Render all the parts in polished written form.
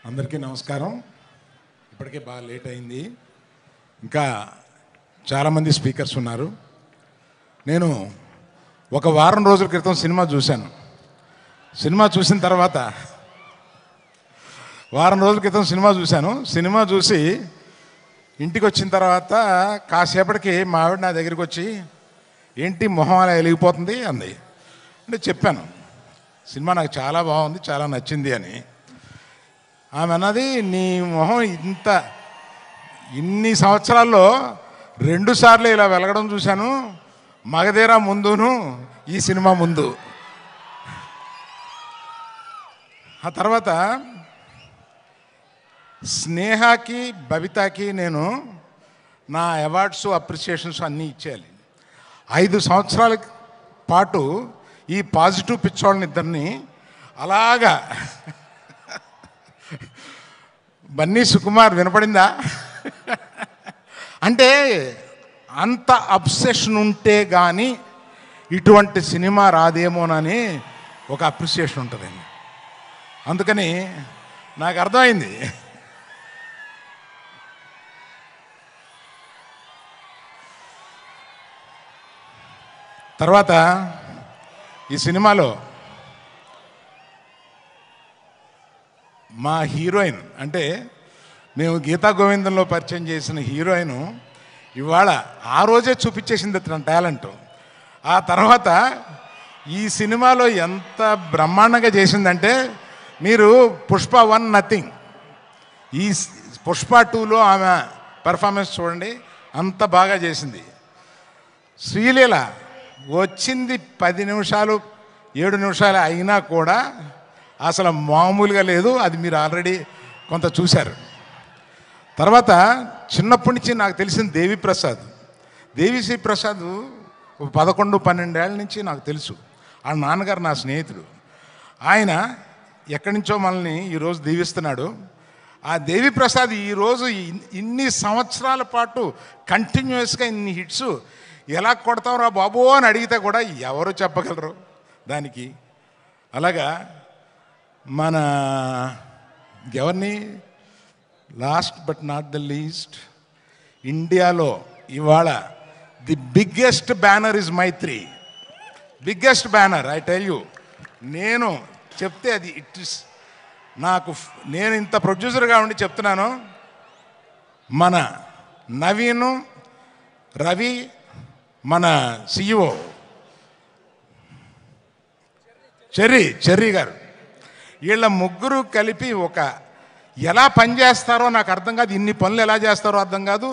అందరికీ నమస్కారం. ఇప్పటికే బాగా లేట్ అయింది. ఇంకా చాలామంది స్పీకర్స్ ఉన్నారు. నేను ఒక వారం రోజుల క్రితం సినిమా చూశాను. సినిమా చూసిన తర్వాత సినిమా చూసి ఇంటికి వచ్చిన తర్వాత కాసేపటికి మా ఆవిడ నా దగ్గరికి వచ్చి, ఏంటి మొహం అలా వెలిగిపోతుంది అంది. అంటే చెప్పాను, సినిమా నాకు చాలా బాగుంది, చాలా నచ్చింది అని. ఆమె అన్నది, నీ మొహం ఇన్ని సంవత్సరాల్లో 2 సార్లు ఇలా వెలగడం చూశాను, మగధీర ముందును ఈ సినిమా ముందు. ఆ తర్వాత స్నేహకి బబితాకి నేను నా అవార్డ్స్ అప్రిసియేషన్స్ అన్నీ ఇచ్చేయాలి. 5 సంవత్సరాల పాటు ఈ పాజిటివ్ పిచ్చోళ్ళని ఇద్దరిని అలాగా బన్నీ సుకుమార్ వినపడిందా అంటే అంత అబ్సెషన్ ఉంటే కానీ ఇటువంటి సినిమా రాదేమోనని ఒక అప్రిసియేషన్ ఉంటుందండి. అందుకని నాకు అర్థమైంది. తర్వాత ఈ సినిమాలో మా హీరోయిన్, అంటే మేము గీతా గోవిందంలో పరిచయం చేసిన హీరోయిన్ ఇవాళ ఆ రోజే చూపించేసింది తన టాలెంట్. ఆ తర్వాత ఈ సినిమాలో ఎంత బ్రహ్మాండంగా చేసిందంటే, మీరు పుష్ప 1 నథింగ్, ఈ పుష్ప 2లో ఆమె పెర్ఫార్మెన్స్ చూడండి, అంత బాగా చేసింది. శ్రీలీల వచ్చింది 10 నిమిషాలు 7 నిమిషాలు అయినా కూడా అసలు మామూలుగా లేదు. అది మీరు ఆల్రెడీ కొంత చూశారు. తర్వాత చిన్నప్పటి నుంచి నాకు తెలిసిన దేవిశ్రీ ప్రసాద్ 11-12 ఏళ్ళ నుంచి నాకు తెలుసు. ఆ నాన్నగారు నా స్నేహితుడు. ఆయన ఎక్కడి నుంచో మనల్ని ఈరోజు దీవిస్తున్నాడు. ఆ దేవిప్రసాద్ ఈరోజు ఇన్ని సంవత్సరాల పాటు కంటిన్యూస్గా ఇన్ని హిట్స్ ఎలా కొడతావురా బాబు అని అడిగితే కూడా ఎవరు చెప్పగలరు దానికి. అలాగా మన ఎవరిని, last but not the least, ఇండియాలో ఇవాళ the biggest banner is Mythri. Biggest banner, I tell you. నేను చెప్తే అది ఇట్ ఇస్ నేను ఇంత ప్రొడ్యూసర్గా ఉండి చెప్తున్నాను. మన నవీను, రవి, మన సిఇఓ చెర్రీ గారు, వీళ్ళ ముగ్గురు కలిపి ఎలా పనిచేస్తారో నాకు అర్థం కాదు. ఇన్ని పనులు ఎలా చేస్తారో అర్థం కాదు,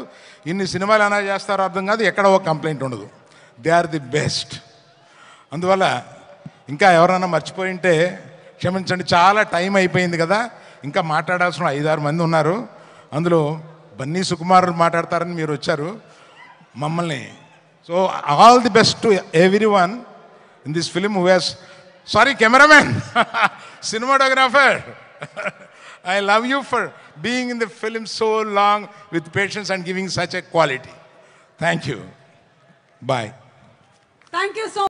ఇన్ని సినిమాలు ఎలా చేస్తారో అర్థం కాదు, ఎక్కడ ఒక కంప్లైంట్ ఉండదు. They are the best. అందువల్ల ఇంకా ఎవరైనా మర్చిపోయింటే క్షమించండి. చాలా టైం అయిపోయింది కదా, ఇంకా మాట్లాడాల్సిన 5-6 మంది ఉన్నారు. అందులో బన్నీ సుకుమార్ మాట్లాడతారని మీరు వచ్చారు మమ్మల్ని. So all the best to every one in this film who has, sorry cameraman, cinematographer, I love you for being in the film so long with patience and giving such a quality. Thank you. Bye. Thank you so much.